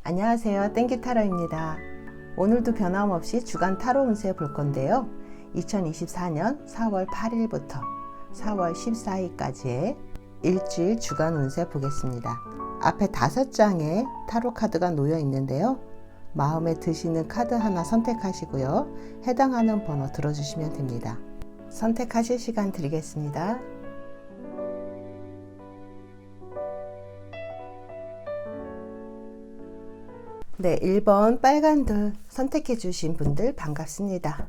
안녕하세요, 땡큐타로입니다. 오늘도 변함없이 주간 타로 운세 볼 건데요. 2024년 4월 8일부터 4월 14일까지의 일주일 주간 운세 보겠습니다. 앞에 5장의 타로 카드가 놓여 있는데요. 마음에 드시는 카드 하나 선택하시고요. 해당하는 번호 들어주시면 됩니다. 선택하실 시간 드리겠습니다. 네, 1번 빨간들 선택해 주신 분들 반갑습니다.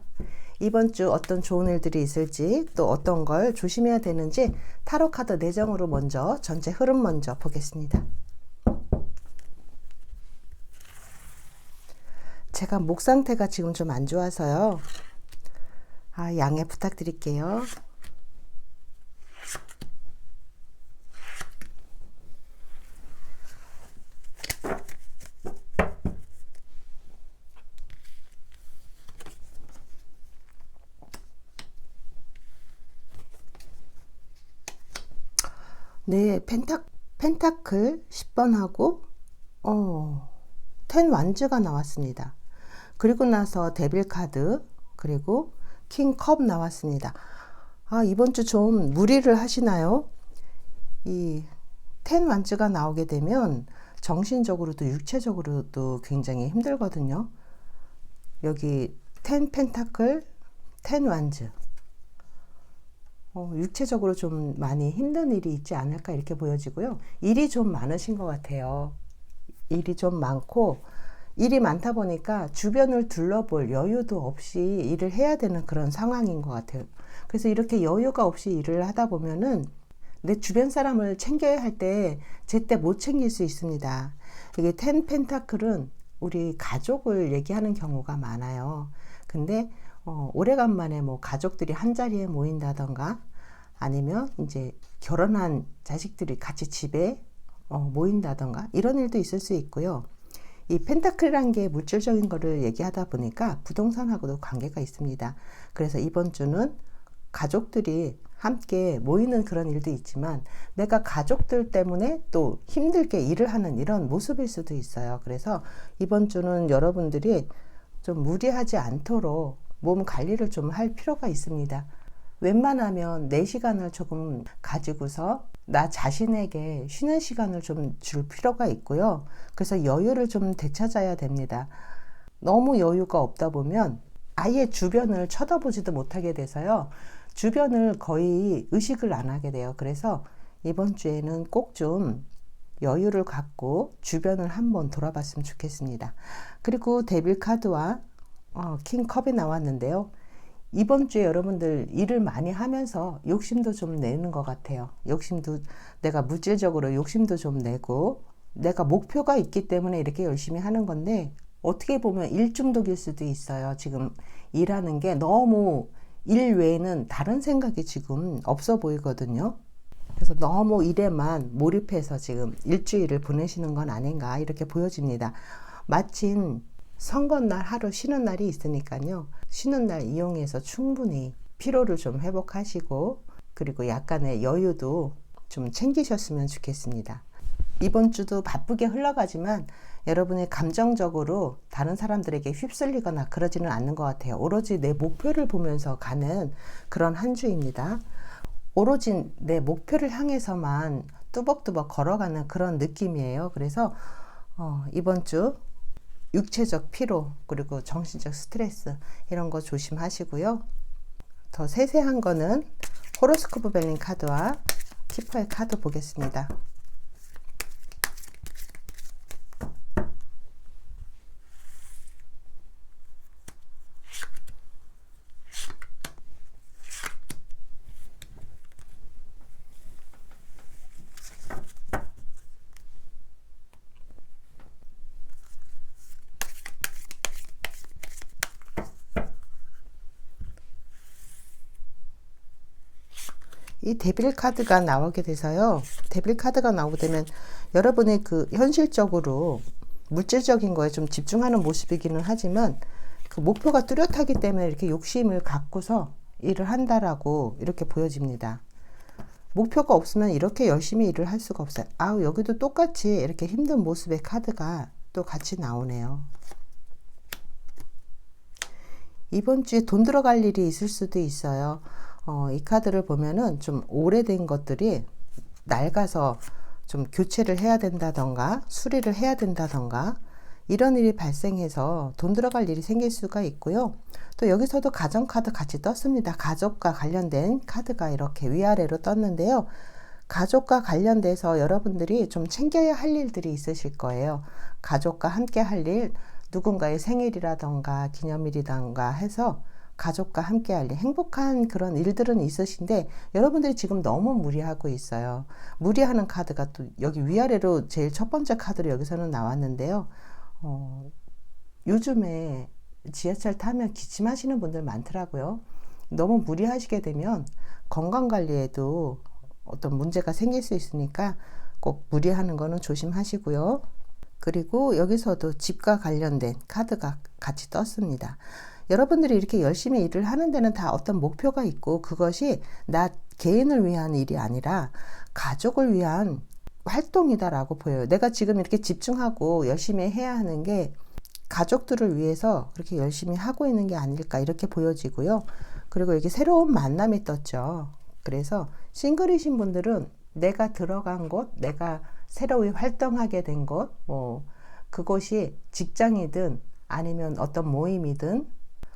이번 주 어떤 좋은 일들이 있을지, 또 어떤 걸 조심해야 되는지 타로 카드 내정으로 먼저 전체 흐름 먼저 보겠습니다. 제가 목 상태가 지금 좀 안 좋아서요. 양해 부탁드릴게요. 네, 펜타클 10번하고 10 완즈가 나왔습니다. 그리고 나서 데빌 카드, 그리고 킹 컵 나왔습니다. 이번 주 좀 무리를 하시나요? 이 10 완즈가 나오게 되면 정신적으로도 육체적으로도 굉장히 힘들거든요. 여기 10 펜타클, 10 완즈. 육체적으로 좀 많이 힘든 일이 있지 않을까 이렇게 보여지고요. 일이 좀 많으신 것 같아요. 일이 좀 많고, 일이 많다 보니까 주변을 둘러볼 여유도 없이 일을 해야 되는 그런 상황인 것 같아요. 그래서 이렇게 여유가 없이 일을 하다 보면은 내 주변 사람을 챙겨야 할 때 제때 못 챙길 수 있습니다. 이게 10 펜타클은 우리 가족을 얘기하는 경우가 많아요. 근데 오래간만에 뭐 가족들이 한 자리에 모인다던가, 아니면 이제 결혼한 자식들이 같이 집에 모인다던가, 이런 일도 있을 수 있고요. 이 펜타클이라는 게 물질적인 거를 얘기하다 보니까 부동산하고도 관계가 있습니다. 그래서 이번 주는 가족들이 함께 모이는 그런 일도 있지만, 내가 가족들 때문에 또 힘들게 일을 하는 이런 모습일 수도 있어요. 그래서 이번 주는 여러분들이 좀 무리하지 않도록 몸 관리를 좀 할 필요가 있습니다. 웬만하면 내 시간을 조금 가지고서 나 자신에게 쉬는 시간을 좀 줄 필요가 있고요. 그래서 여유를 좀 되찾아야 됩니다. 너무 여유가 없다 보면 아예 주변을 쳐다보지도 못하게 돼서요. 주변을 거의 의식을 안 하게 돼요. 그래서 이번 주에는 꼭 좀 여유를 갖고 주변을 한번 돌아봤으면 좋겠습니다. 그리고 데빌 카드와 킹 컵이 나왔는데요. 이번 주에 여러분들 일을 많이 하면서 욕심도 좀 내는 것 같아요. 욕심도, 내가 물질적으로 욕심도 좀 내고, 내가 목표가 있기 때문에 이렇게 열심히 하는 건데, 어떻게 보면 일 중독일 수도 있어요. 지금 일하는 게 너무 일 외에는 다른 생각이 지금 없어 보이거든요. 그래서 너무 일에만 몰입해서 지금 일주일을 보내시는 건 아닌가 이렇게 보여집니다. 마침 선거날 하루 쉬는 날이 있으니까요. 쉬는 날 이용해서 충분히 피로를 좀 회복하시고, 그리고 약간의 여유도 좀 챙기셨으면 좋겠습니다. 이번 주도 바쁘게 흘러가지만 여러분이 감정적으로 다른 사람들에게 휩쓸리거나 그러지는 않는 것 같아요. 오로지 내 목표를 보면서 가는 그런 한 주입니다. 오로지 내 목표를 향해서만 뚜벅뚜벅 걸어가는 그런 느낌이에요. 그래서 이번 주 육체적 피로, 그리고 정신적 스트레스, 이런 거 조심하시고요. 더 세세한 거는 호로스코프 벨링 카드와 키퍼의 카드 보겠습니다. 이 데빌 카드가 나오게 돼서요. 데빌 카드가 나오게 되면 여러분의 그 현실적으로 물질적인 거에 좀 집중하는 모습이기는 하지만, 그 목표가 뚜렷하기 때문에 이렇게 욕심을 갖고서 일을 한다라고 이렇게 보여집니다. 목표가 없으면 이렇게 열심히 일을 할 수가 없어요. 여기도 똑같이 이렇게 힘든 모습의 카드가 또 같이 나오네요. 이번 주에 돈 들어갈 일이 있을 수도 있어요. 이 카드를 보면은 좀 오래된 것들이 낡아서 좀 교체를 해야 된다던가 수리를 해야 된다던가 이런 일이 발생해서 돈 들어갈 일이 생길 수가 있고요. 또 여기서도 가정카드 같이 떴습니다. 가족과 관련된 카드가 이렇게 위아래로 떴는데요. 가족과 관련돼서 여러분들이 좀 챙겨야 할 일들이 있으실 거예요. 가족과 함께 할 일, 누군가의 생일이라던가 기념일이던가 해서 가족과 함께 할 일, 행복한 그런 일들은 있으신데 여러분들이 지금 너무 무리하고 있어요. 무리하는 카드가 또 여기 위아래로 제일 첫 번째 카드로 여기서는 나왔는데요. 요즘에 지하철 타면 기침하시는 분들 많더라고요. 너무 무리하시게 되면 건강관리에도 어떤 문제가 생길 수 있으니까 꼭 무리하는 거는 조심하시고요. 그리고 여기서도 집과 관련된 카드가 같이 떴습니다. 여러분들이 이렇게 열심히 일을 하는 데는 다 어떤 목표가 있고 그것이 나 개인을 위한 일이 아니라 가족을 위한 활동이다라고 보여요. 내가 지금 이렇게 집중하고 열심히 해야 하는 게 가족들을 위해서 그렇게 열심히 하고 있는 게 아닐까 이렇게 보여지고요. 그리고 여기 새로운 만남이 떴죠. 그래서 싱글이신 분들은 내가 들어간 곳, 내가 새로이 활동하게 된 곳, 그곳이 직장이든 아니면 어떤 모임이든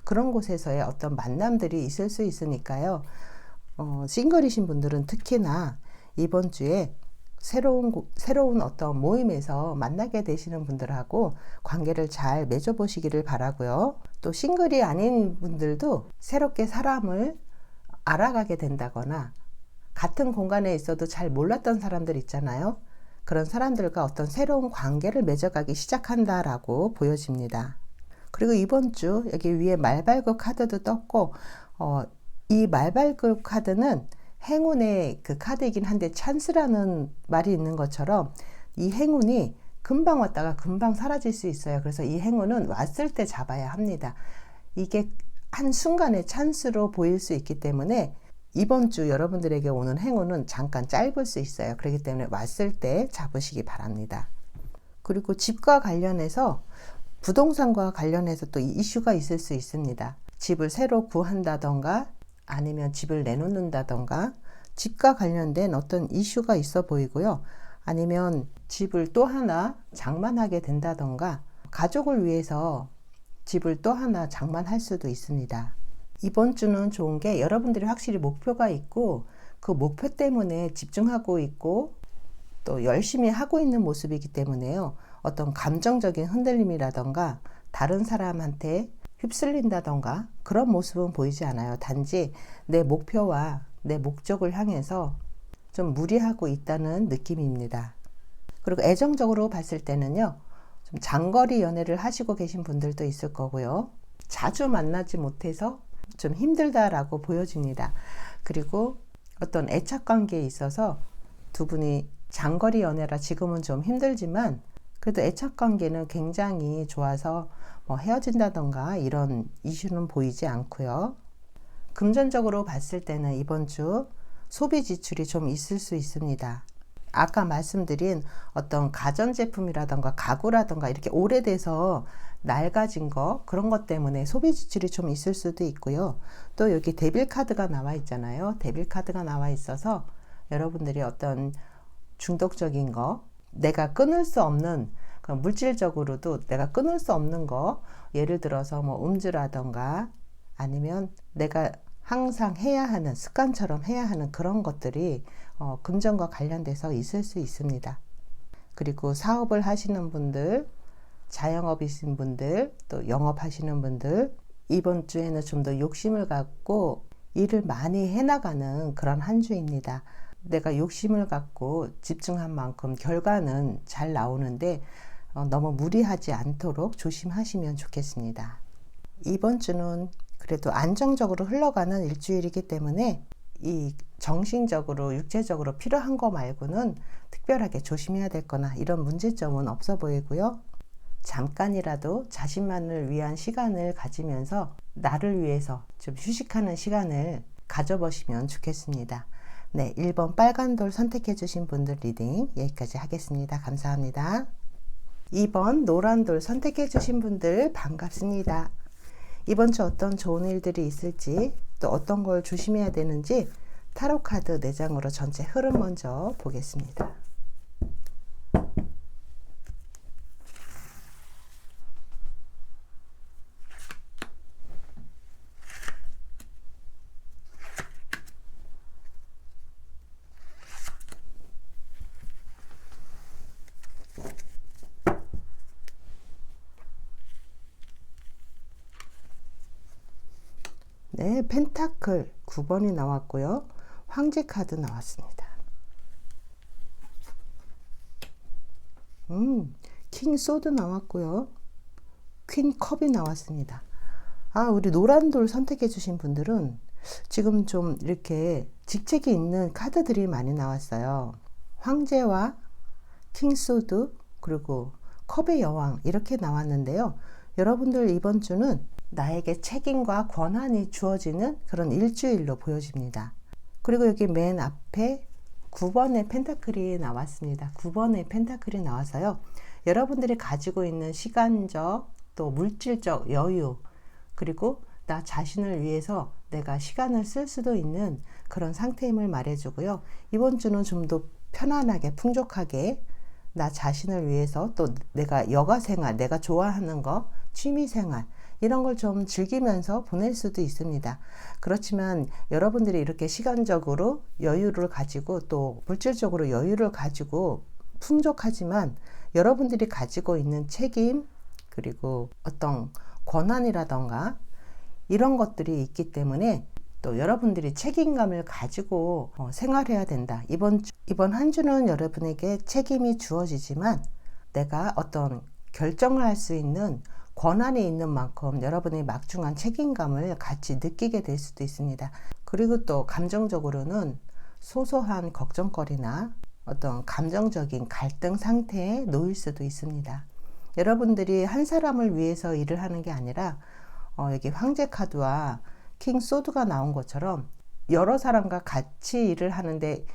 그런 곳에서의 어떤 만남들이 있을 수 있으니까요. 싱글이신 분들은 특히나 이번 주에 새로운 어떤 모임에서 만나게 되시는 분들하고 관계를 잘 맺어보시기를 바라고요. 또 싱글이 아닌 분들도 새롭게 사람을 알아가게 된다거나 같은 공간에 있어도 잘 몰랐던 사람들 있잖아요. 그런 사람들과 어떤 새로운 관계를 맺어가기 시작한다라고 보여집니다. 그리고 이번 주 여기 위에 말발굽 카드도 떴고 이 말발굽 카드는 행운의 그 카드이긴 한데 찬스라는 말이 있는 것처럼 이 행운이 금방 왔다가 금방 사라질 수 있어요. 그래서 이 행운은 왔을 때 잡아야 합니다. 이게 한순간의 찬스로 보일 수 있기 때문에 이번 주 여러분들에게 오는 행운은 잠깐 짧을 수 있어요. 그렇기 때문에 왔을 때 잡으시기 바랍니다. 그리고 집과 관련해서 부동산과 관련해서 또 이슈가 있을 수 있습니다. 집을 새로 구한다던가 아니면 집을 내놓는다던가 집과 관련된 어떤 이슈가 있어 보이고요. 아니면 집을 또 하나 장만하게 된다던가 가족을 위해서 집을 또 하나 장만할 수도 있습니다. 이번 주는 좋은 게 여러분들이 확실히 목표가 있고 그 목표 때문에 집중하고 있고 또 열심히 하고 있는 모습이기 때문에요. 어떤 감정적인 흔들림이라던가 다른 사람한테 휩쓸린다던가 그런 모습은 보이지 않아요. 단지 내 목표와 내 목적을 향해서 좀 무리하고 있다는 느낌입니다. 그리고 애정적으로 봤을 때는요. 좀 장거리 연애를 하시고 계신 분들도 있을 거고요. 자주 만나지 못해서 좀 힘들다라고 보여집니다. 그리고 어떤 애착 관계에 있어서 두 분이 장거리 연애라 지금은 좀 힘들지만 그래도 애착 관계는 굉장히 좋아서 헤어진다던가 이런 이슈는 보이지 않고요. 금전적으로 봤을 때는 이번 주 소비 지출이 좀 있을 수 있습니다. 아까 말씀드린 어떤 가전제품이라던가 가구라던가 이렇게 오래돼서 낡아진 거 그런 것 때문에 소비 지출이 좀 있을 수도 있고요. 또 여기 데빌 카드가 나와 있잖아요. 데빌 카드가 나와 있어서 여러분들이 어떤 중독적인 거 내가 끊을 수 없는 물질적으로도 내가 끊을 수 없는 거 예를 들어서 음주라던가 아니면 내가 항상 해야 하는 습관처럼 해야 하는 그런 것들이 금전과 관련돼서 있을 수 있습니다. 그리고 사업을 하시는 분들, 자영업이신 분들, 또 영업하시는 분들 이번 주에는 좀 더 욕심을 갖고 일을 많이 해나가는 그런 한 주입니다. 내가 욕심을 갖고 집중한 만큼 결과는 잘 나오는데 너무 무리하지 않도록 조심하시면 좋겠습니다. 이번 주는 그래도 안정적으로 흘러가는 일주일이기 때문에 이 정신적으로 육체적으로 필요한 거 말고는 특별하게 조심해야 될 거나 이런 문제점은 없어 보이고요. 잠깐이라도 자신만을 위한 시간을 가지면서 나를 위해서 좀 휴식하는 시간을 가져보시면 좋겠습니다. 네, 1번 빨간 돌 선택해 주신 분들 리딩 여기까지 하겠습니다. 감사합니다. 2번 노란 돌 선택해 주신 분들 반갑습니다. 이번 주 어떤 좋은 일들이 있을지, 또 어떤 걸 조심해야 되는지 타로 카드 4장으로 전체 흐름 먼저 보겠습니다. 네, 펜타클 9번이 나왔고요. 황제 카드 나왔습니다. 킹 소드 나왔고요. 퀸 컵이 나왔습니다. 우리 노란 돌 선택해 주신 분들은 지금 좀 이렇게 직책이 있는 카드들이 많이 나왔어요. 황제와 킹 소드, 그리고 컵의 여왕 이렇게 나왔는데요. 여러분들 이번 주는 나에게 책임과 권한이 주어지는 그런 일주일로 보여집니다. 그리고 여기 맨 앞에 9번의 펜타클이 나왔습니다. 9번의 펜타클이 나와서요. 여러분들이 가지고 있는 시간적 또 물질적 여유, 그리고 나 자신을 위해서 내가 시간을 쓸 수도 있는 그런 상태임을 말해주고요. 이번 주는 좀 더 편안하게 풍족하게 나 자신을 위해서, 또 내가 여가 생활, 내가 좋아하는 거, 취미 생활 이런 걸 좀 즐기면서 보낼 수도 있습니다. 그렇지만 여러분들이 이렇게 시간적으로 여유를 가지고 또 물질적으로 여유를 가지고 풍족하지만 여러분들이 가지고 있는 책임, 그리고 어떤 권한이라던가 이런 것들이 있기 때문에 또 여러분들이 책임감을 가지고 생활해야 된다. 이번 한 주는 여러분에게 책임이 주어지지만 내가 어떤 결정을 할 수 있는 권한이 있는 만큼 여러분의 막중한 책임감을 같이 느끼게 될 수도 있습니다. 그리고 또 감정적으로는 소소한 걱정거리나 어떤 감정적인 갈등 상태에 놓일 수도 있습니다. 여러분들이 한 사람을 위해서 일을 하는 게 아니라 여기 황제 카드와 킹 소드가 나온 것처럼 여러 사람과 같이 일을 하는데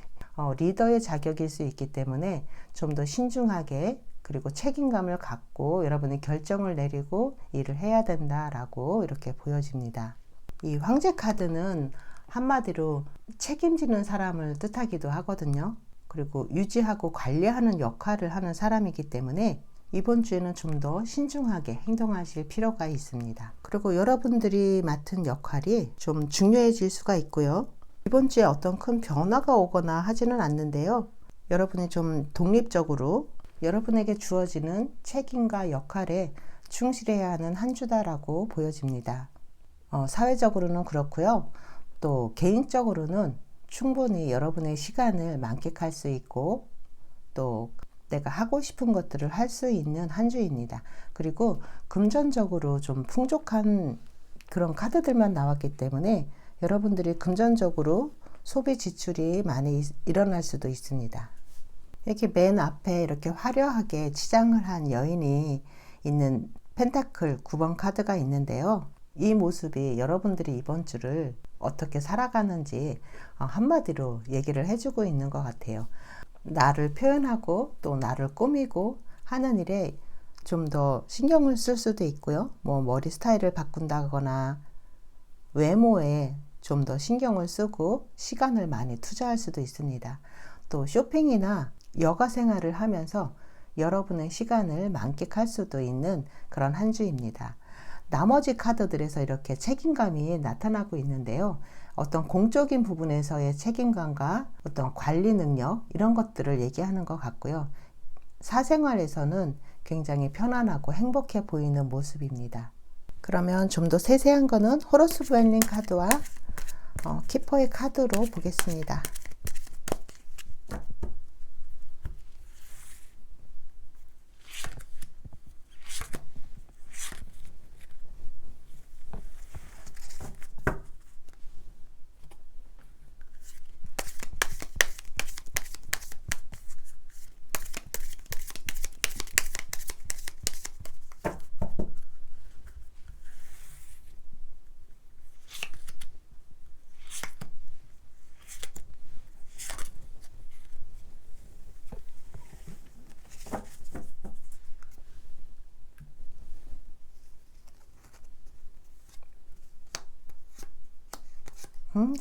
리더의 자격일 수 있기 때문에 좀 더 신중하게, 그리고 책임감을 갖고 여러분이 결정을 내리고 일을 해야 된다라고 이렇게 보여집니다. 이 황제 카드는 한마디로 책임지는 사람을 뜻하기도 하거든요. 그리고 유지하고 관리하는 역할을 하는 사람이기 때문에 이번 주에는 좀 더 신중하게 행동하실 필요가 있습니다. 그리고 여러분들이 맡은 역할이 좀 중요해질 수가 있고요. 이번 주에 어떤 큰 변화가 오거나 하지는 않는데요. 여러분이 좀 독립적으로 여러분에게 주어지는 책임과 역할에 충실해야 하는 한 주다라고 보여집니다. 사회적으로는 그렇고요. 또 개인적으로는 충분히 여러분의 시간을 만끽할 수 있고 또 내가 하고 싶은 것들을 할 수 있는 한 주입니다. 그리고 금전적으로 좀 풍족한 그런 카드들만 나왔기 때문에 여러분들이 금전적으로 소비 지출이 많이 일어날 수도 있습니다. 이렇게 맨 앞에 이렇게 화려하게 치장을 한 여인이 있는 펜타클 9번 카드가 있는데요. 이 모습이 여러분들이 이번 주를 어떻게 살아가는지 한마디로 얘기를 해주고 있는 것 같아요. 나를 표현하고 또 나를 꾸미고 하는 일에 좀 더 신경을 쓸 수도 있고요. 머리 스타일을 바꾼다거나 외모에 좀 더 신경을 쓰고 시간을 많이 투자할 수도 있습니다. 또 쇼핑이나 여가 생활을 하면서 여러분의 시간을 만끽할 수도 있는 그런 한 주입니다. 나머지 카드들에서 이렇게 책임감이 나타나고 있는데요. 어떤 공적인 부분에서의 책임감과 어떤 관리 능력 이런 것들을 얘기하는 것 같고요. 사생활에서는 굉장히 편안하고 행복해 보이는 모습입니다. 그러면 좀 더 세세한 거는 호러스 부엘린 카드와 키퍼의 카드로 보겠습니다.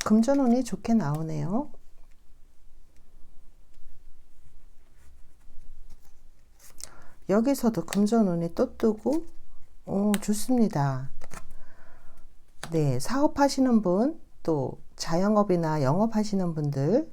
금전운이 좋게 나오네요. 여기서도 금전운이 또 뜨고, 좋습니다. 네, 사업하시는 분, 또 자영업이나 영업하시는 분들,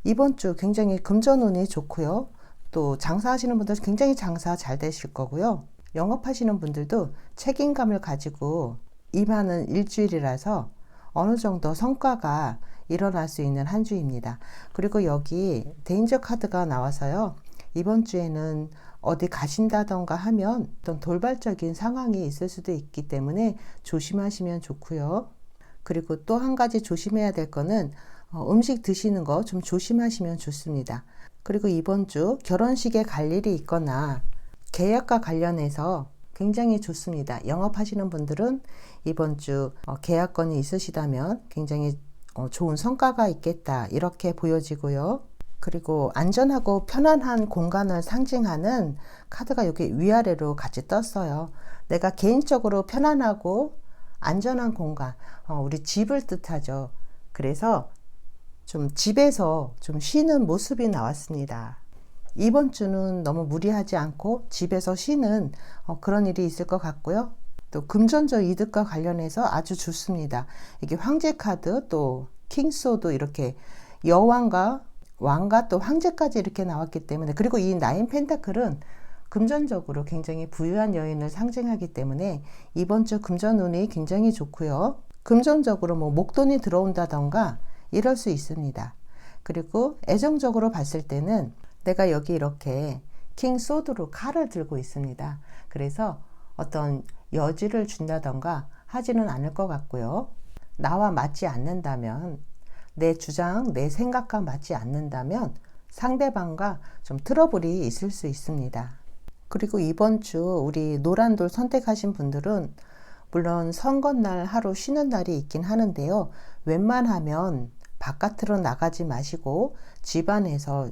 이번 주 굉장히 금전운이 좋고요. 또 장사하시는 분들 굉장히 장사 잘 되실 거고요. 영업하시는 분들도 책임감을 가지고 임하는 일주일이라서 어느 정도 성과가 일어날 수 있는 한 주입니다. 그리고 여기 데인저 카드가 나와서요. 이번 주에는 어디 가신다던가 하면 어떤 돌발적인 상황이 있을 수도 있기 때문에 조심하시면 좋고요. 그리고 또 한 가지 조심해야 될 거는 음식 드시는 거 좀 조심하시면 좋습니다. 그리고 이번 주 결혼식에 갈 일이 있거나 계약과 관련해서 굉장히 좋습니다. 영업하시는 분들은 이번 주 계약건이 있으시다면 굉장히 좋은 성과가 있겠다 이렇게 보여지고요. 그리고 안전하고 편안한 공간을 상징하는 카드가 여기 위아래로 같이 떴어요. 내가 개인적으로 편안하고 안전한 공간, 우리 집을 뜻하죠. 그래서 좀 집에서 좀 쉬는 모습이 나왔습니다. 이번 주는 너무 무리하지 않고 집에서 쉬는 그런 일이 있을 것 같고요. 또 금전적 이득과 관련해서 아주 좋습니다. 이게 황제 카드, 또 킹소드 이렇게 여왕과 왕과 또 황제까지 이렇게 나왔기 때문에, 그리고 이 나인 펜타클은 금전적으로 굉장히 부유한 여인을 상징하기 때문에 이번 주 금전운이 굉장히 좋고요. 금전적으로 뭐 목돈이 들어온다던가 이럴 수 있습니다. 그리고 애정적으로 봤을 때는 내가 여기 이렇게 킹 소드로 칼을 들고 있습니다. 그래서 어떤 여지를 준다던가 하지는 않을 것 같고요. 나와 맞지 않는다면, 내 주장, 내 생각과 맞지 않는다면 상대방과 좀 트러블이 있을 수 있습니다. 그리고 이번 주 우리 노란돌 선택하신 분들은 물론 선거날 하루 쉬는 날이 있긴 하는데요. 웬만하면 바깥으로 나가지 마시고 집안에서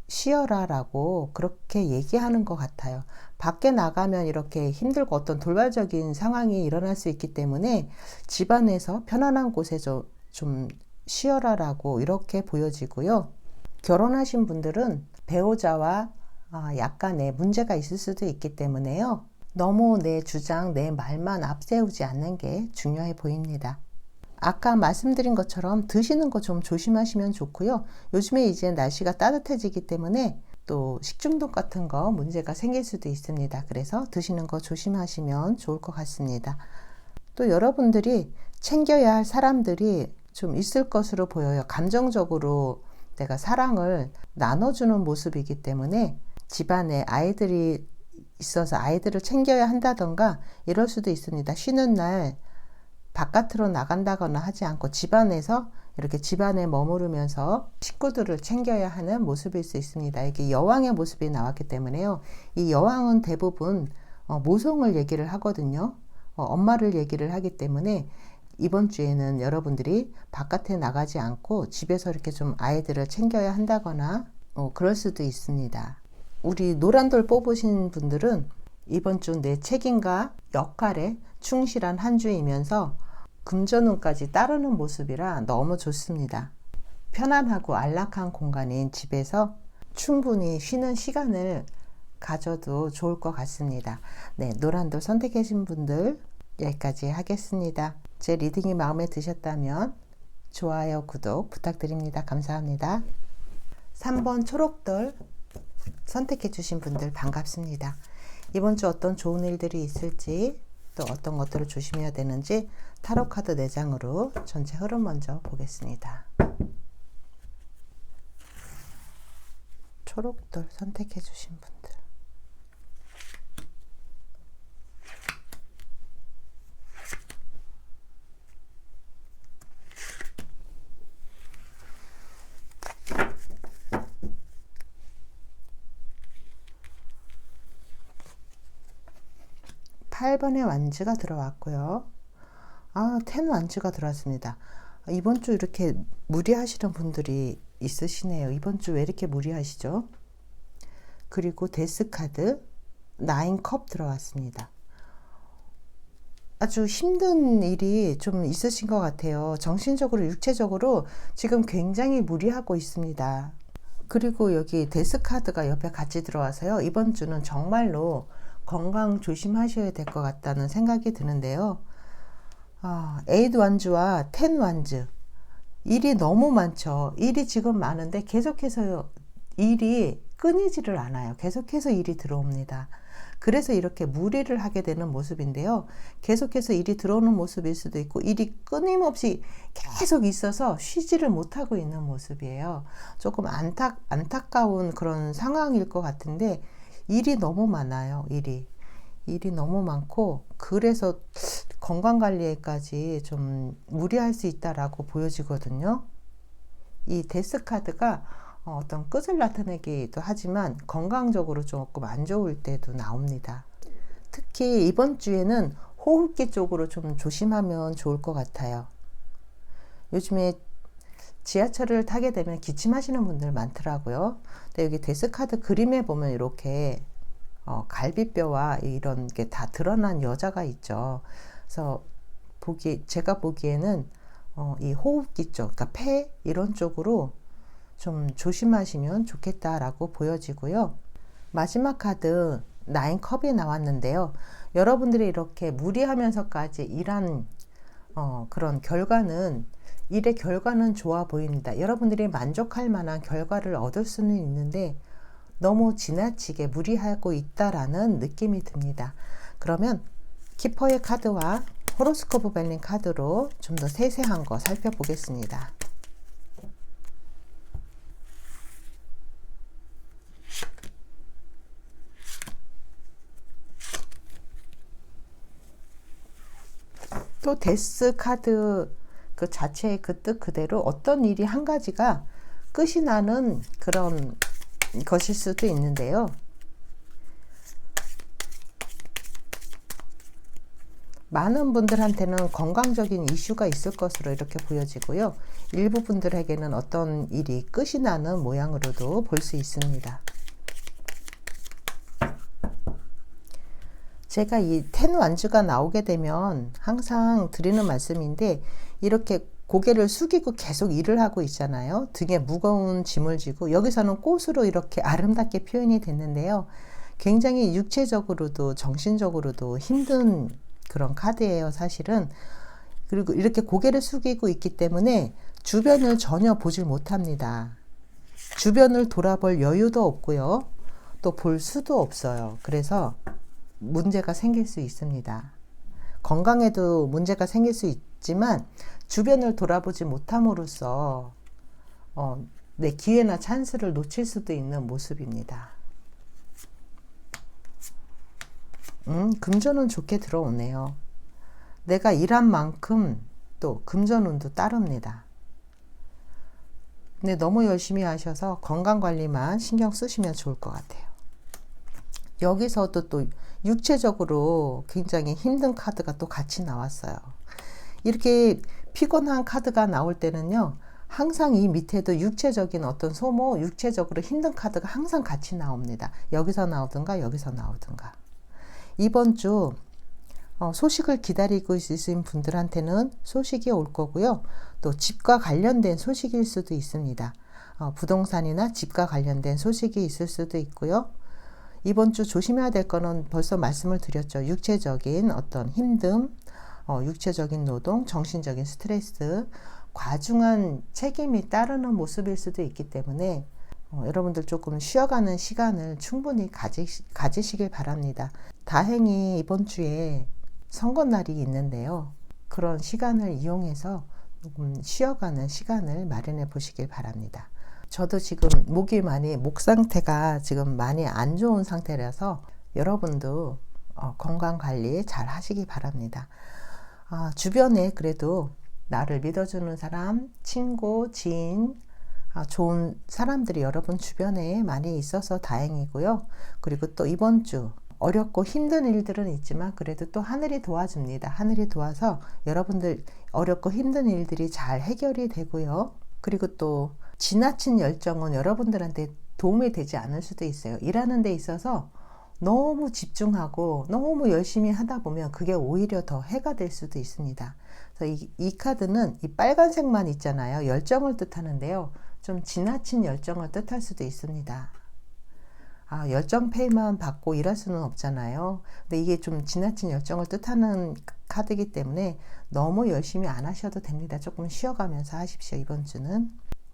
쉬어라 라고 그렇게 얘기하는 것 같아요. 밖에 나가면 이렇게 힘들고 어떤 돌발적인 상황이 일어날 수 있기 때문에 집안에서 편안한 곳에 좀 쉬어라 라고 이렇게 보여지고요. 결혼하신 분들은 배우자와 약간의 문제가 있을 수도 있기 때문에요. 너무 내 주장, 내 말만 앞세우지 않는 게 중요해 보입니다. 아까 말씀드린 것처럼 드시는 거 좀 조심하시면 좋고요. 요즘에 이제 날씨가 따뜻해지기 때문에 또 식중독 같은 거 문제가 생길 수도 있습니다. 그래서 드시는 거 조심하시면 좋을 것 같습니다. 또 여러분들이 챙겨야 할 사람들이 좀 있을 것으로 보여요. 감정적으로 내가 사랑을 나눠주는 모습이기 때문에 집안에 아이들이 있어서 아이들을 챙겨야 한다던가 이럴 수도 있습니다. 쉬는 날 바깥으로 나간다거나 하지 않고 집안에서 이렇게 집안에 머무르면서 식구들을 챙겨야 하는 모습일 수 있습니다. 이게 여왕의 모습이 나왔기 때문에요. 이 여왕은 대부분 모성을 얘기를 하거든요. 엄마를 얘기를 하기 때문에 이번 주에는 여러분들이 바깥에 나가지 않고 집에서 이렇게 좀 아이들을 챙겨야 한다거나 그럴 수도 있습니다. 우리 노란돌 뽑으신 분들은 이번 주 내 책임과 역할에 충실한 한 주이면서 금전운까지 따르는 모습이라 너무 좋습니다. 편안하고 안락한 공간인 집에서 충분히 쉬는 시간을 가져도 좋을 것 같습니다. 네, 노란돌 선택하신 분들 여기까지 하겠습니다. 제 리딩이 마음에 드셨다면 좋아요, 구독 부탁드립니다. 감사합니다. 3번 초록돌 선택해 주신 분들 반갑습니다. 이번 주 어떤 좋은 일들이 있을지, 또 어떤 것들을 조심해야 되는지 타로카드 4장으로 전체 흐름 먼저 보겠습니다. 초록돌 선택해 주신 분들, 8번의 완즈가 들어왔고요. 10 완즈가 들어왔습니다. 이번 주 이렇게 무리하시는 분들이 있으시네요. 이번 주 왜 이렇게 무리하시죠? 그리고 데스 카드 9컵 들어왔습니다. 아주 힘든 일이 좀 있으신 것 같아요. 정신적으로, 육체적으로 지금 굉장히 무리하고 있습니다. 그리고 여기 데스카드가 옆에 같이 들어와서요. 이번 주는 정말로 건강 조심하셔야 될 것 같다는 생각이 드는데요. 에이드 완즈와 텐 완즈. 일이 너무 많죠. 일이 지금 많은데 계속해서 일이 끊이지를 않아요. 계속해서 일이 들어옵니다. 그래서 이렇게 무리를 하게 되는 모습인데요. 계속해서 일이 들어오는 모습일 수도 있고 일이 끊임없이 계속 있어서 쉬지를 못하고 있는 모습이에요. 조금 안타까운 그런 상황일 것 같은데 일이 너무 많아요. 일이 너무 많고 그래서 건강관리에까지 좀 무리할 수 있다라고 보여지거든요. 이 데스카드가 어떤 끝을 나타내기도 하지만 건강적으로 조금 안 좋을 때도 나옵니다. 특히 이번 주에는 호흡기 쪽으로 좀 조심하면 좋을 것 같아요. 요즘에 지하철을 타게 되면 기침하시는 분들 많더라고요. 근데 여기 데스카드 그림에 보면 이렇게 갈비뼈와 이런 게 다 드러난 여자가 있죠. 그래서 제가 보기에는 이 호흡기 쪽, 그러니까 폐 이런 쪽으로 좀 조심하시면 좋겠다라고 보여지고요. 마지막 카드 9컵이 나왔는데요. 여러분들이 이렇게 무리하면서까지 일한 그런 일의 결과는 좋아 보입니다. 여러분들이 만족할 만한 결과를 얻을 수는 있는데 너무 지나치게 무리하고 있다라는 느낌이 듭니다. 그러면 키퍼의 카드와 호로스코프 벨링 카드로 좀 더 세세한 거 살펴보겠습니다. 또 데스 카드 그 자체의 그 뜻 그대로 어떤 일이 한 가지가 끝이 나는 그런 것일 수도 있는데요. 많은 분들한테는 건강적인 이슈가 있을 것으로 이렇게 보여지고요. 일부 분들에게는 어떤 일이 끝이 나는 모양으로도 볼 수 있습니다. 제가 이 텐 완즈가 나오게 되면 항상 드리는 말씀인데 이렇게 고개를 숙이고 계속 일을 하고 있잖아요. 등에 무거운 짐을 지고 여기서는 꽃으로 이렇게 아름답게 표현이 됐는데요. 굉장히 육체적으로도 정신적으로도 힘든 그런 카드예요, 사실은. 그리고 이렇게 고개를 숙이고 있기 때문에 주변을 전혀 보질 못합니다. 주변을 돌아볼 여유도 없고요. 또 볼 수도 없어요. 그래서 문제가 생길 수 있습니다. 건강에도 문제가 생길 수 있지만 주변을 돌아보지 못함으로써 내 기회나 찬스를 놓칠 수도 있는 모습입니다. 금전은 좋게 들어오네요. 내가 일한 만큼 또 금전운도 따릅니다. 근데 너무 열심히 하셔서 건강관리만 신경 쓰시면 좋을 것 같아요. 여기서도 또 육체적으로 굉장히 힘든 카드가 또 같이 나왔어요. 이렇게 피곤한 카드가 나올 때는요, 항상 이 밑에도 육체적인 어떤 소모, 육체적으로 힘든 카드가 항상 같이 나옵니다. 여기서 나오든가 여기서 나오든가. 이번 주 소식을 기다리고 있으신 분들한테는 소식이 올 거고요. 또 집과 관련된 소식일 수도 있습니다. 부동산이나 집과 관련된 소식이 있을 수도 있고요. 이번 주 조심해야 될 거는 벌써 말씀을 드렸죠. 육체적인 어떤 힘듦, 육체적인 노동, 정신적인 스트레스, 과중한 책임이 따르는 모습일 수도 있기 때문에 여러분들 조금 쉬어가는 시간을 충분히 가지시길 바랍니다. 다행히 이번 주에 선거날이 있는데요. 그런 시간을 이용해서 조금 쉬어가는 시간을 마련해 보시길 바랍니다. 저도 지금 목 상태가 지금 많이 안 좋은 상태라서 여러분도 건강 관리 잘 하시기 바랍니다. 주변에 그래도 나를 믿어주는 사람, 친구, 지인, 좋은 사람들이 여러분 주변에 많이 있어서 다행이고요. 그리고 또 이번 주 어렵고 힘든 일들은 있지만 그래도 또 하늘이 도와줍니다. 하늘이 도와서 여러분들 어렵고 힘든 일들이 잘 해결이 되고요. 그리고 또 지나친 열정은 여러분들한테 도움이 되지 않을 수도 있어요. 일하는 데 있어서 너무 집중하고 너무 열심히 하다 보면 그게 오히려 더 해가 될 수도 있습니다. 그래서 이 카드는 이 빨간색만 있잖아요. 열정을 뜻하는데요. 좀 지나친 열정을 뜻할 수도 있습니다. 열정 페이만 받고 일할 수는 없잖아요. 근데 이게 좀 지나친 열정을 뜻하는 카드이기 때문에 너무 열심히 안 하셔도 됩니다. 조금 쉬어가면서 하십시오, 이번 주는.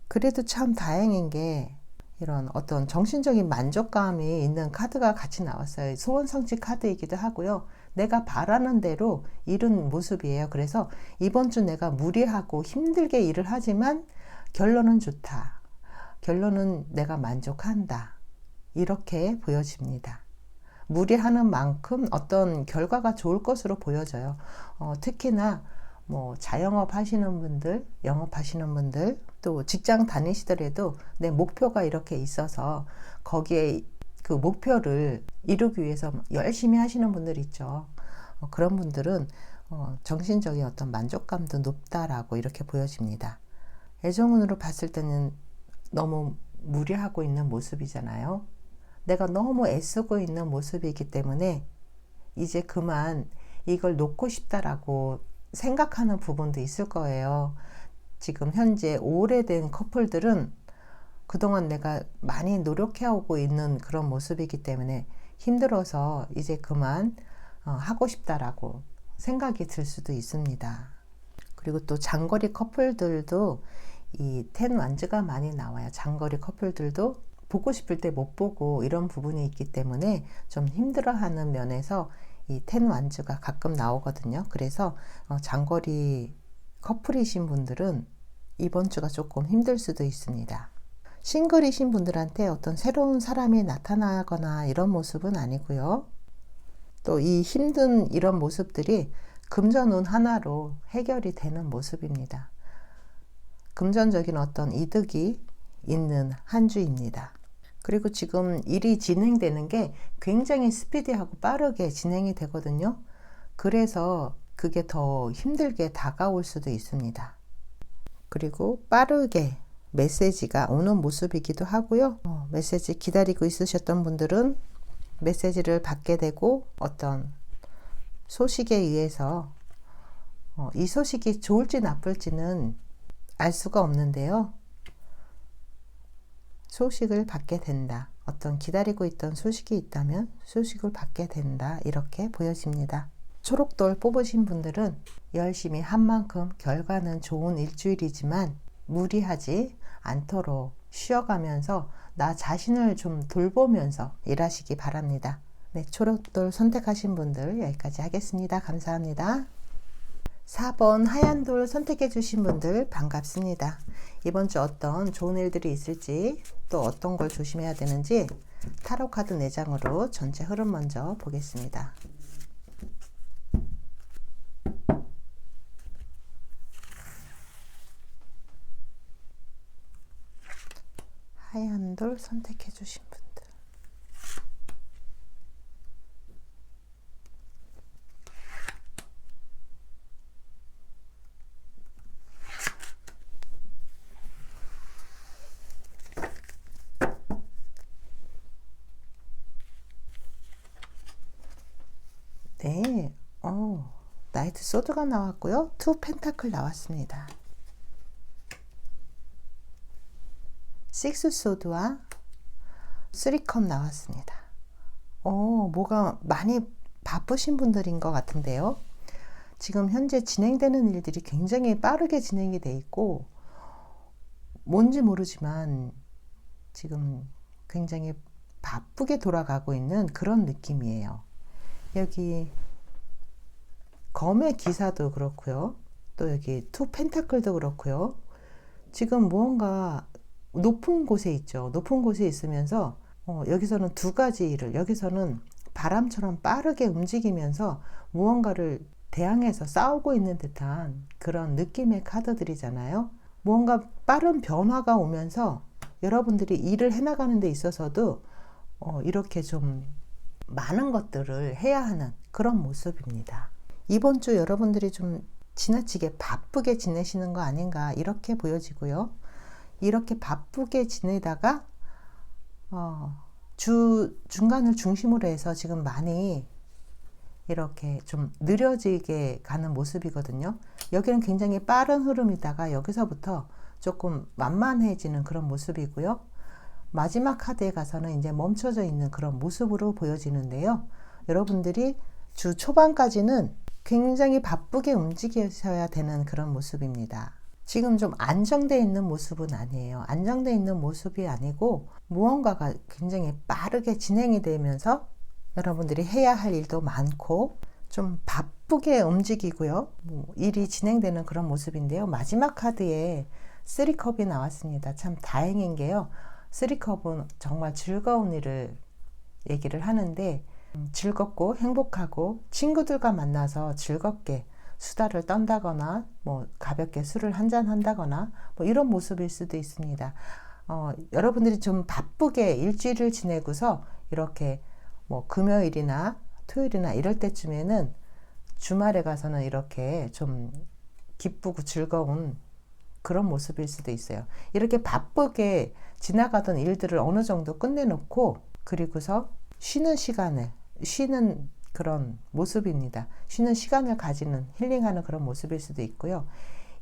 그래도 참 다행인 게 이런 어떤 정신적인 만족감이 있는 카드가 같이 나왔어요. 소원성취 카드이기도 하고요. 내가 바라는 대로 이룬 모습이에요. 그래서 이번 주 내가 무리하고 힘들게 일을 하지만 결론은 좋다. 결론은 내가 만족한다. 이렇게 보여집니다. 무리하는 만큼 어떤 결과가 좋을 것으로 보여져요. 특히나 뭐 자영업 하시는 분들, 영업하시는 분들, 또 직장 다니시더라도 내 목표가 이렇게 있어서 거기에 그 목표를 이루기 위해서 열심히 하시는 분들 있죠. 그런 분들은 정신적인 어떤 만족감도 높다라고 이렇게 보여집니다. 애정운으로 봤을 때는 너무 무리하고 있는 모습이잖아요. 내가 너무 애쓰고 있는 모습이기 때문에 이제 그만 이걸 놓고 싶다라고 생각하는 부분도 있을 거예요. 지금 현재 오래된 커플들은 그동안 내가 많이 노력해오고 있는 그런 모습이기 때문에 힘들어서 이제 그만 하고 싶다라고 생각이 들 수도 있습니다. 그리고 또 장거리 커플들도 이 텐 완즈가 많이 나와요. 장거리 커플들도 보고 싶을 때 못 보고 이런 부분이 있기 때문에 좀 힘들어하는 면에서 이 텐 완즈가 가끔 나오거든요. 그래서 장거리 커플이신 분들은 이번 주가 조금 힘들 수도 있습니다. 싱글이신 분들한테 어떤 새로운 사람이 나타나거나 이런 모습은 아니고요. 또 이 힘든 이런 모습들이 금전운 하나로 해결이 되는 모습입니다. 금전적인 어떤 이득이 있는 한 주입니다. 그리고 지금 일이 진행되는 게 굉장히 스피디하고 빠르게 진행이 되거든요. 그래서 그게 더 힘들게 다가올 수도 있습니다. 그리고 빠르게 메시지가 오는 모습이기도 하고요. 메시지 기다리고 있으셨던 분들은 메시지를 받게 되고 어떤 소식에 의해서 이 소식이 좋을지 나쁠지는 알 수가 없는데요. 소식을 받게 된다. 어떤 기다리고 있던 소식이 있다면 소식을 받게 된다. 이렇게 보여집니다. 초록돌 뽑으신 분들은 열심히 한 만큼 결과는 좋은 일주일이지만 무리하지 않도록 쉬어가면서 나 자신을 좀 돌보면서 일하시기 바랍니다. 네, 초록돌 선택하신 분들 여기까지 하겠습니다. 감사합니다. 4번 하얀 돌 선택해 주신 분들 반갑습니다. 이번 주 어떤 좋은 일들이 있을지 또 어떤 걸 조심해야 되는지 타로 카드 4장으로 전체 흐름 먼저 보겠습니다. 하얀 돌 선택해 주신 분들. 네, 나이트 소드가 나왔고요. 투 펜타클 나왔습니다. 식스 소드와 3컵 나왔습니다. 뭐가 많이 바쁘신 분들인 것 같은데요. 지금 현재 진행되는 일들이 굉장히 빠르게 진행이 돼 있고 뭔지 모르지만 지금 굉장히 바쁘게 돌아가고 있는 그런 느낌이에요. 여기 검의 기사도 그렇고요. 또 여기 투 펜타클도 그렇고요. 지금 무언가 높은 곳에 있죠. 높은 곳에 있으면서 여기서는 두 가지 일을, 여기서는 바람처럼 빠르게 움직이면서 무언가를 대항해서 싸우고 있는 듯한 그런 느낌의 카드들이잖아요. 무언가 빠른 변화가 오면서 여러분들이 일을 해나가는 데 있어서도 이렇게 좀 많은 것들을 해야 하는 그런 모습입니다. 이번 주 여러분들이 좀 지나치게 바쁘게 지내시는 거 아닌가 이렇게 보여지고요. 이렇게 바쁘게 지내다가 주 중간을 중심으로 해서 지금 많이 이렇게 좀 느려지게 가는 모습이거든요. 여기는 굉장히 빠른 흐름이다가 여기서부터 조금 만만해지는 그런 모습이고요. 마지막 카드에 가서는 이제 멈춰져 있는 그런 모습으로 보여지는데요. 여러분들이 주 초반까지는 굉장히 바쁘게 움직이셔야 되는 그런 모습입니다. 지금 좀 안정되어 있는 모습은 아니에요. 안정되어 있는 모습이 아니고 무언가가 굉장히 빠르게 진행이 되면서 여러분들이 해야 할 일도 많고 좀 바쁘게 움직이고요. 일이 진행되는 그런 모습인데요. 마지막 카드에 3컵이 나왔습니다. 참 다행인 게요. 3컵은 정말 즐거운 일을 얘기를 하는데 즐겁고 행복하고 친구들과 만나서 즐겁게 수다를 떤다거나 뭐 가볍게 술을 한잔 한다거나 뭐 이런 모습일 수도 있습니다. 여러분들이 좀 바쁘게 일주일을 지내고서 이렇게 뭐 금요일이나 토요일이나 이럴 때쯤에는 주말에 가서는 이렇게 좀 기쁘고 즐거운 그런 모습일 수도 있어요. 이렇게 바쁘게 지나가던 일들을 어느 정도 끝내놓고 그리고서 쉬는 그런 모습입니다. 쉬는 시간을 가지는 힐링하는 그런 모습일 수도 있고요.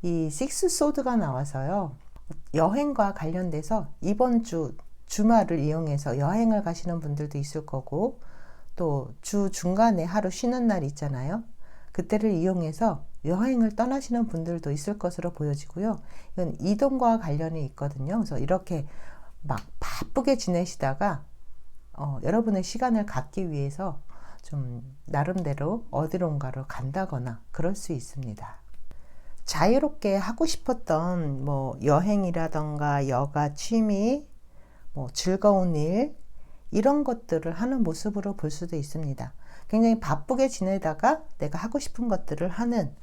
이 식스 소드가 나와서요. 여행과 관련돼서 이번 주 주말을 이용해서 여행을 가시는 분들도 있을 거고 또 주 중간에 하루 쉬는 날 있잖아요. 그때를 이용해서 여행을 떠나시는 분들도 있을 것으로 보여지고요. 이건 이동과 관련이 있거든요. 그래서 이렇게 막 바쁘게 지내시다가 여러분의 시간을 갖기 위해서 좀 나름대로 어디론가로 간다거나 그럴 수 있습니다. 자유롭게 하고 싶었던 뭐 여행이라던가 여가 취미, 뭐 즐거운 일 이런 것들을 하는 모습으로 볼 수도 있습니다. 굉장히 바쁘게 지내다가 내가 하고 싶은 것들을 하는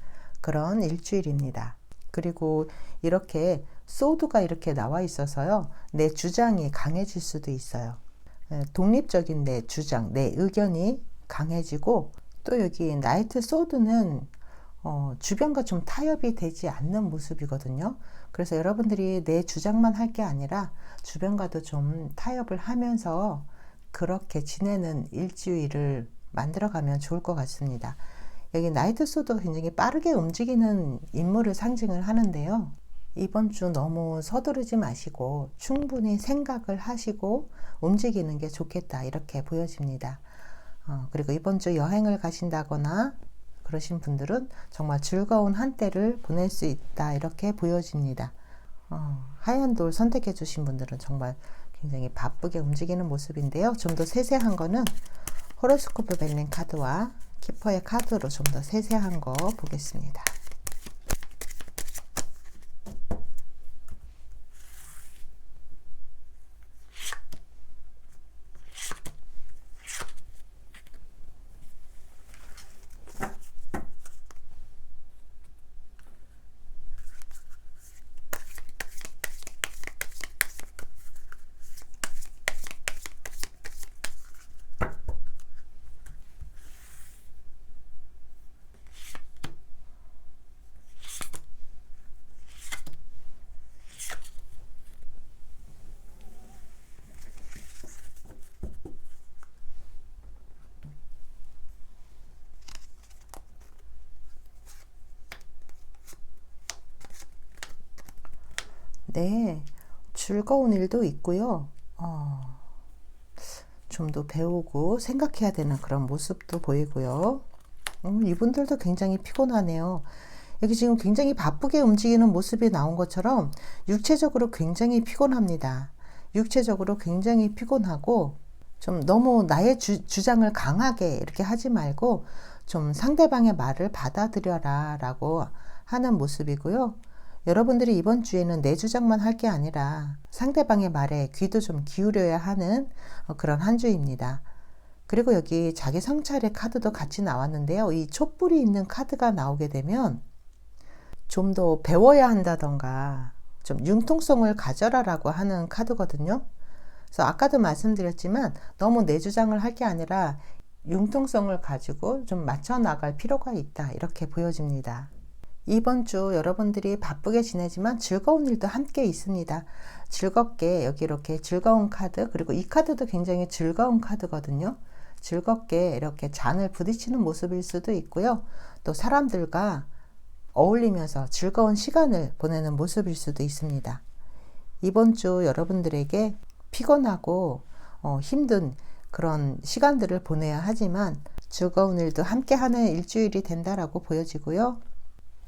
그런 일주일입니다. 그리고 이렇게 소드가 이렇게 나와 있어서요. 내 주장이 강해질 수도 있어요. 독립적인 내 주장, 내 의견이 강해지고 또 여기 나이트 소드는 주변과 좀 타협이 되지 않는 모습이거든요. 그래서 여러분들이 내 주장만 할 게 아니라 주변과도 좀 타협을 하면서 그렇게 지내는 일주일을 만들어가면 좋을 것 같습니다. 여기 나이트 소드가 굉장히 빠르게 움직이는 인물을 상징을 하는데요. 이번 주 너무 서두르지 마시고 충분히 생각을 하시고 움직이는 게 좋겠다 이렇게 보여집니다. 그리고 이번 주 여행을 가신다거나 그러신 분들은 정말 즐거운 한때를 보낼 수 있다 이렇게 보여집니다. 하얀 돌 선택해 주신 분들은 정말 굉장히 바쁘게 움직이는 모습인데요. 좀 더 세세한 거는 호로스코프 벨린 카드와 키퍼의 카드로 좀 더 세세한 거 보겠습니다. 네, 즐거운 일도 있고요. 좀 더 배우고 생각해야 되는 그런 모습도 보이고요. 이분들도 굉장히 피곤하네요. 여기 지금 굉장히 바쁘게 움직이는 모습이 나온 것처럼 육체적으로 굉장히 피곤합니다. 육체적으로 굉장히 피곤하고 좀 너무 나의 주장을 강하게 이렇게 하지 말고 좀 상대방의 말을 받아들여라 라고 하는 모습이고요. 여러분들이 이번 주에는 내 주장만 할 게 아니라 상대방의 말에 귀도 좀 기울여야 하는 그런 한 주입니다. 그리고 여기 자기 성찰의 카드도 같이 나왔는데요. 이 촛불이 있는 카드가 나오게 되면 좀 더 배워야 한다던가 좀 융통성을 가져라라고 하는 카드거든요. 그래서 아까도 말씀드렸지만 너무 내 주장을 할 게 아니라 융통성을 가지고 좀 맞춰 나갈 필요가 있다 이렇게 보여집니다. 이번 주 여러분들이 바쁘게 지내지만 즐거운 일도 함께 있습니다. 즐겁게 여기 이렇게 즐거운 카드, 그리고 이 카드도 굉장히 즐거운 카드거든요. 즐겁게 이렇게 잔을 부딪히는 모습일 수도 있고요. 또 사람들과 어울리면서 즐거운 시간을 보내는 모습일 수도 있습니다. 이번 주 여러분들에게 피곤하고 힘든 그런 시간들을 보내야 하지만 즐거운 일도 함께하는 일주일이 된다라고 보여지고요.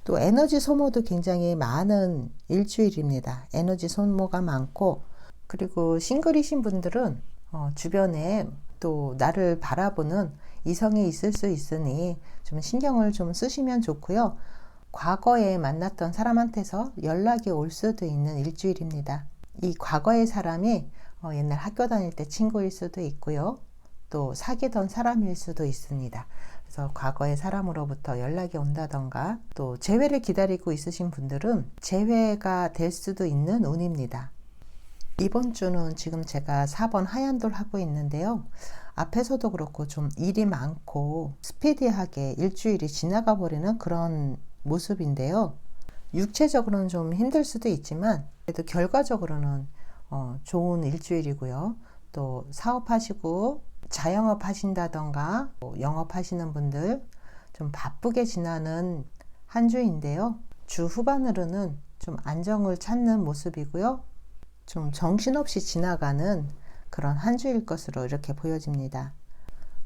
또 에너지 소모도 굉장히 많은 일주일입니다. 에너지 소모가 많고, 그리고 싱글이신 분들은 주변에 또 나를 바라보는 이성이 있을 수 있으니 좀 신경을 좀 쓰시면 좋고요. 과거에 만났던 사람한테서 연락이 올 수도 있는 일주일입니다. 이 과거의 사람이 옛날 학교 다닐 때 친구일 수도 있고요. 또 사귀던 사람일 수도 있습니다. 그래서 과거의 사람으로부터 연락이 온다던가, 또 재회를 기다리고 있으신 분들은 재회가 될 수도 있는 운입니다. 이번 주는 지금 제가 4번 하얀돌 하고 있는데요. 앞에서도 그렇고 좀 일이 많고 스피디하게 일주일이 지나가 버리는 그런 모습인데요. 육체적으로는 좀 힘들 수도 있지만 그래도 결과적으로는 좋은 일주일이고요. 또 사업하시고 자영업 하신다던가 영업하시는 분들 좀 바쁘게 지나는 한 주인데요. 주 후반으로는 좀 안정을 찾는 모습이고요. 좀 정신없이 지나가는 그런 한 주일 것으로 이렇게 보여집니다.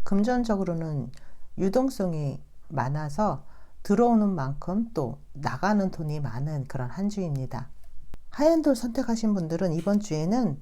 금전적으로는 유동성이 많아서 들어오는 만큼 또 나가는 돈이 많은 그런 한 주입니다. 하얀 돌 선택하신 분들은 이번 주에는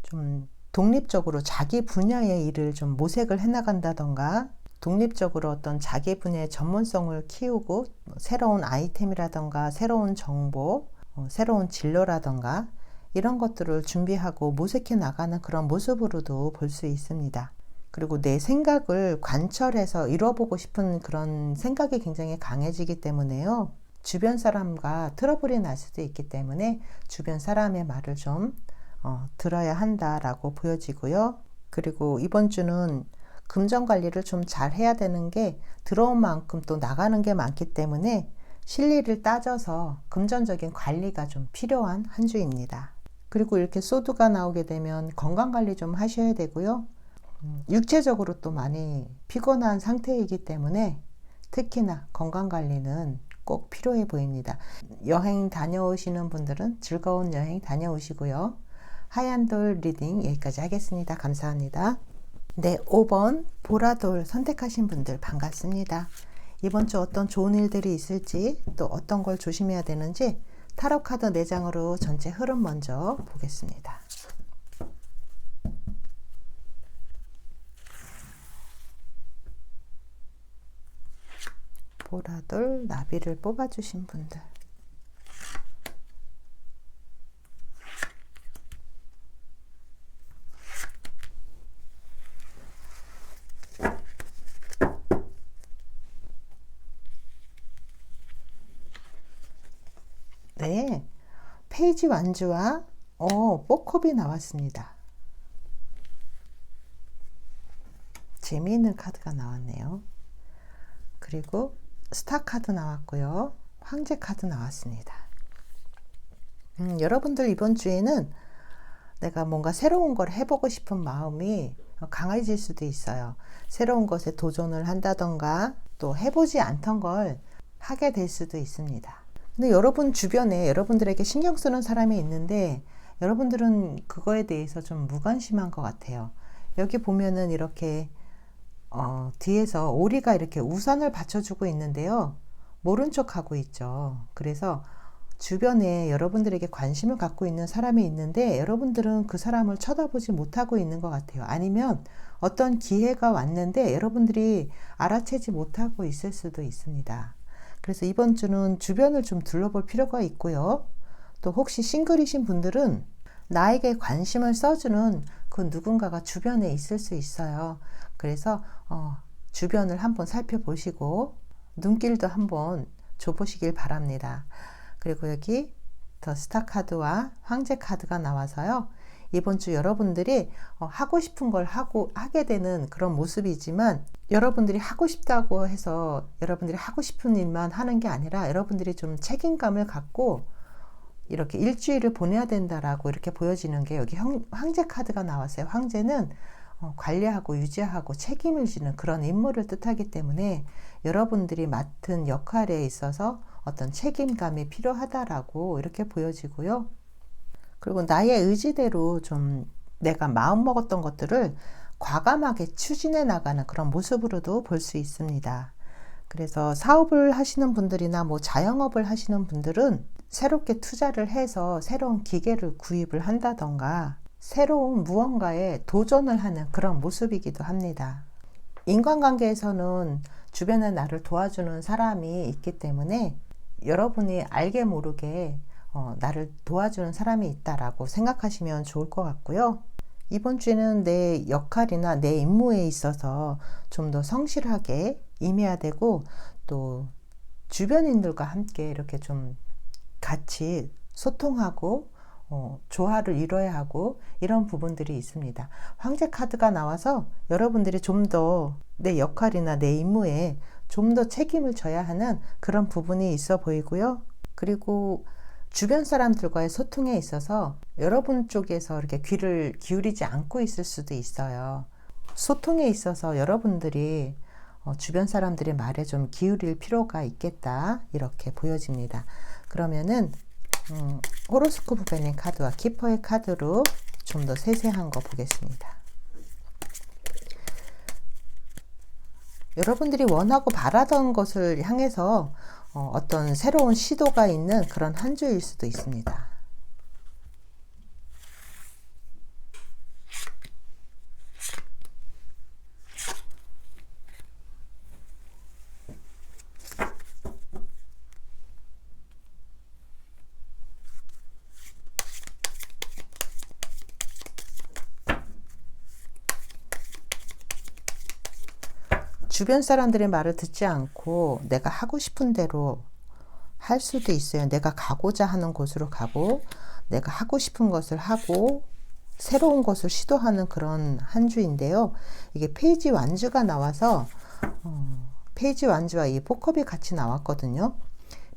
좀 독립적으로 자기 분야의 일을 좀 모색을 해나간다던가, 독립적으로 어떤 자기 분야의 전문성을 키우고 새로운 아이템이라던가 새로운 정보, 새로운 진로라던가 이런 것들을 준비하고 모색해 나가는 그런 모습으로도 볼 수 있습니다. 그리고 내 생각을 관철해서 이뤄보고 싶은 그런 생각이 굉장히 강해지기 때문에요. 주변 사람과 트러블이 날 수도 있기 때문에 주변 사람의 말을 좀 들어야 한다라고 보여지고요. 그리고 이번 주는 금전 관리를 좀 잘 해야 되는 게, 들어온 만큼 또 나가는 게 많기 때문에 실리를 따져서 금전적인 관리가 좀 필요한 한 주입니다. 그리고 이렇게 소드가 나오게 되면 건강 관리 좀 하셔야 되고요. 육체적으로 또 많이 피곤한 상태이기 때문에 특히나 건강 관리는 꼭 필요해 보입니다. 여행 다녀오시는 분들은 즐거운 여행 다녀오시고요. 하얀 돌 리딩 여기까지 하겠습니다. 감사합니다. 네, 5번 보라돌 선택하신 분들 반갑습니다. 이번 주 어떤 좋은 일들이 있을지, 또 어떤 걸 조심해야 되는지 타로 카드 4장으로 전체 흐름 먼저 보겠습니다. 보라돌 나비를 뽑아주신 분들, 네, 페이지 완주와 뽀컵이 나왔습니다. 재미있는 카드가 나왔네요. 그리고 스타 카드 나왔고요. 황제 카드 나왔습니다. 여러분들 이번 주에는 내가 뭔가 새로운 걸 해보고 싶은 마음이 강해질 수도 있어요. 새로운 것에 도전을 한다던가 또 해보지 않던 걸 하게 될 수도 있습니다. 근데 여러분 주변에 여러분들에게 신경 쓰는 사람이 있는데 여러분들은 그거에 대해서 좀 무관심한 것 같아요. 여기 보면은 이렇게 뒤에서 오리가 이렇게 우산을 받쳐주고 있는데요. 모른 척 하고 있죠. 그래서 주변에 여러분들에게 관심을 갖고 있는 사람이 있는데 여러분들은 그 사람을 쳐다보지 못하고 있는 것 같아요. 아니면 어떤 기회가 왔는데 여러분들이 알아채지 못하고 있을 수도 있습니다. 그래서 이번 주는 주변을 좀 둘러볼 필요가 있고요. 또 혹시 싱글이신 분들은 나에게 관심을 써주는 그 누군가가 주변에 있을 수 있어요. 그래서 주변을 한번 살펴보시고 눈길도 한번 줘보시길 바랍니다. 그리고 여기 더 스타 카드와 황제 카드가 나와서요. 이번 주 여러분들이 하고 싶은 걸 하게 되는 그런 모습이지만, 여러분들이 하고 싶다고 해서 여러분들이 하고 싶은 일만 하는 게 아니라 여러분들이 좀 책임감을 갖고 이렇게 일주일을 보내야 된다라고 이렇게 보여지는 게, 여기 황제 카드가 나왔어요. 황제는 관리하고 유지하고 책임을 지는 그런 임무를 뜻하기 때문에 여러분들이 맡은 역할에 있어서 어떤 책임감이 필요하다라고 이렇게 보여지고요. 그리고 나의 의지대로 좀 내가 마음먹었던 것들을 과감하게 추진해 나가는 그런 모습으로도 볼 수 있습니다. 그래서 사업을 하시는 분들이나 뭐 자영업을 하시는 분들은 새롭게 투자를 해서 새로운 기계를 구입을 한다던가 새로운 무언가에 도전을 하는 그런 모습이기도 합니다. 인간관계에서는 주변에 나를 도와주는 사람이 있기 때문에 여러분이 알게 모르게 나를 도와주는 사람이 있다라고 생각하시면 좋을 것 같고요. 이번 주에는 내 역할이나 내 임무에 있어서 좀 더 성실하게 임해야 되고, 또 주변인들과 함께 이렇게 좀 같이 소통하고 조화를 이뤄야 하고, 이런 부분들이 있습니다. 황제 카드가 나와서 여러분들이 좀 더 내 역할이나 내 임무에 좀 더 책임을 져야 하는 그런 부분이 있어 보이고요. 그리고 주변 사람들과의 소통에 있어서 여러분 쪽에서 이렇게 귀를 기울이지 않고 있을 수도 있어요. 소통에 있어서 여러분들이 주변 사람들의 말에 좀 기울일 필요가 있겠다, 이렇게 보여집니다. 그러면은 호로스코프 벨린 카드와 키퍼의 카드로 좀 더 세세한 거 보겠습니다. 여러분들이 원하고 바라던 것을 향해서 어떤 새로운 시도가 있는 그런 한 주일 수도 있습니다. 주변 사람들의 말을 듣지 않고 내가 하고 싶은 대로 할 수도 있어요. 내가 가고자 하는 곳으로 가고, 내가 하고 싶은 것을 하고, 새로운 것을 시도하는 그런 한 주인데요. 이게 페이지 완주가 나와서 페이지 완주와 이 포컵이 같이 나왔거든요.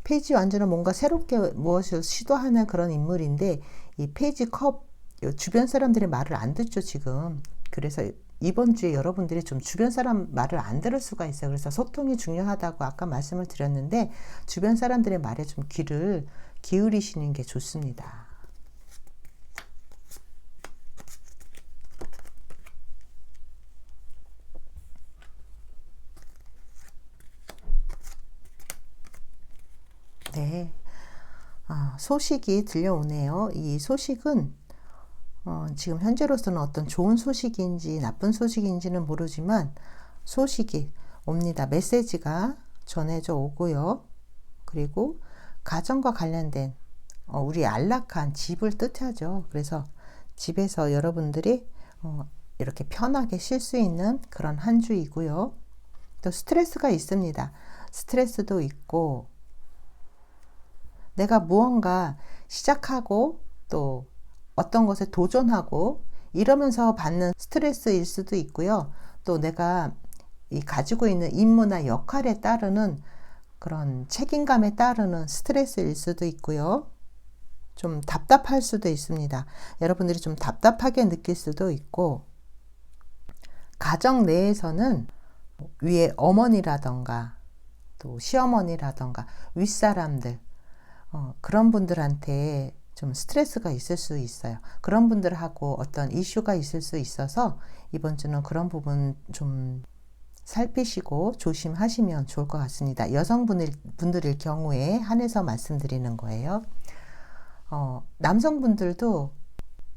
페이지 완주는 뭔가 새롭게 무엇을 시도하는 그런 인물인데, 이 페이지 컵, 주변 사람들의 말을 안 듣죠, 지금. 그래서 이번 주에 여러분들이 좀 주변 사람 말을 안 들을 수가 있어요. 그래서 소통이 중요하다고 아까 말씀을 드렸는데, 주변 사람들의 말에 좀 귀를 기울이시는 게 좋습니다. 네, 소식이 들려오네요. 이 소식은 지금 현재로서는 어떤 좋은 소식인지 나쁜 소식인지는 모르지만 소식이 옵니다. 메시지가 전해져 오고요. 그리고 가정과 관련된 우리 안락한 집을 뜻하죠. 그래서 집에서 여러분들이 이렇게 편하게 쉴 수 있는 그런 한 주이고요. 또 스트레스가 있습니다. 스트레스도 있고, 내가 무언가 시작하고 또 어떤 것에 도전하고 이러면서 받는 스트레스일 수도 있고요. 또 내가 가지고 있는 임무나 역할에 따르는 그런 책임감에 따르는 스트레스일 수도 있고요. 좀 답답할 수도 있습니다. 여러분들이 좀 답답하게 느낄 수도 있고, 가정 내에서는 위에 어머니라던가 또 시어머니라던가 윗사람들, 그런 분들한테 좀 스트레스가 있을 수 있어요. 그런 분들하고 어떤 이슈가 있을 수 있어서 이번 주는 그런 부분 좀 살피시고 조심하시면 좋을 것 같습니다. 여성분들일 경우에 한해서 말씀드리는 거예요. 남성분들도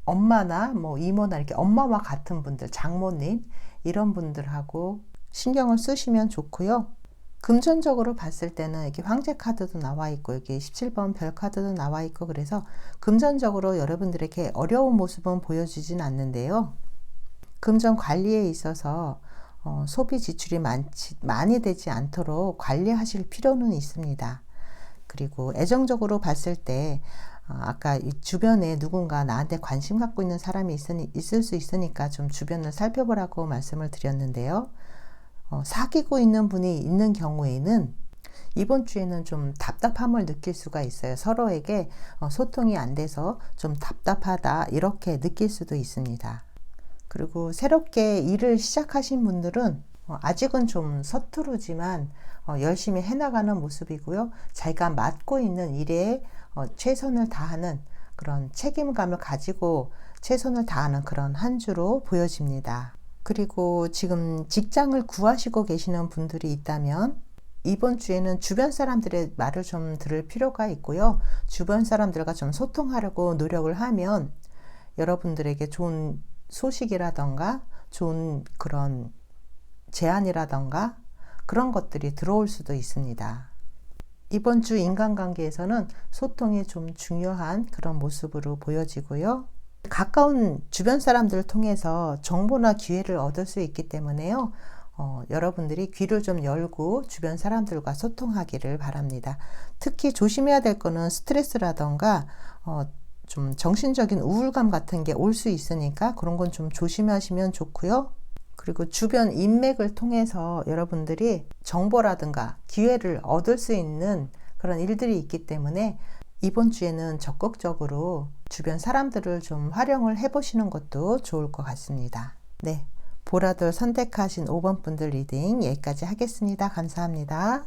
엄마나 뭐 이모나 이렇게 엄마와 같은 분들, 장모님, 이런 분들하고 신경을 쓰시면 좋고요. 금전적으로 봤을 때는 이렇게 황제 카드도 나와 있고, 여기 17번 별 카드도 나와 있고, 그래서 금전적으로 여러분들에게 어려운 모습은 보여주진 않는데요. 금전 관리에 있어서 소비 지출이 많이 되지 않도록 관리하실 필요는 있습니다. 그리고 애정적으로 봤을 때 아까 이 주변에 누군가 나한테 관심 갖고 있는 사람이 있을 수 있으니까 좀 주변을 살펴보라고 말씀을 드렸는데요. 사귀고 있는 분이 있는 경우에는 이번 주에는 좀 답답함을 느낄 수가 있어요. 서로에게 소통이 안 돼서 좀 답답하다 이렇게 느낄 수도 있습니다. 그리고 새롭게 일을 시작하신 분들은 아직은 좀 서투르지만 열심히 해나가는 모습이고요. 자기가 맡고 있는 일에 최선을 다하는 그런 책임감을 가지고 최선을 다하는 그런 한 주로 보여집니다. 그리고 지금 직장을 구하시고 계시는 분들이 있다면 이번 주에는 주변 사람들의 말을 좀 들을 필요가 있고요. 주변 사람들과 좀 소통하려고 노력을 하면 여러분들에게 좋은 소식이라던가 좋은 그런 제안이라던가 그런 것들이 들어올 수도 있습니다. 이번 주 인간관계에서는 소통이 좀 중요한 그런 모습으로 보여지고요. 가까운 주변 사람들을 통해서 정보나 기회를 얻을 수 있기 때문에요. 여러분들이 귀를 좀 열고 주변 사람들과 소통하기를 바랍니다. 특히 조심해야 될 거는 스트레스라던가 좀 정신적인 우울감 같은 게 올 수 있으니까 그런 건 좀 조심하시면 좋고요. 그리고 주변 인맥을 통해서 여러분들이 정보라든가 기회를 얻을 수 있는 그런 일들이 있기 때문에 이번 주에는 적극적으로 주변 사람들을 좀 활용을 해보시는 것도 좋을 것 같습니다. 네, 보라돌 선택하신 5번 분들 리딩 여기까지 하겠습니다. 감사합니다.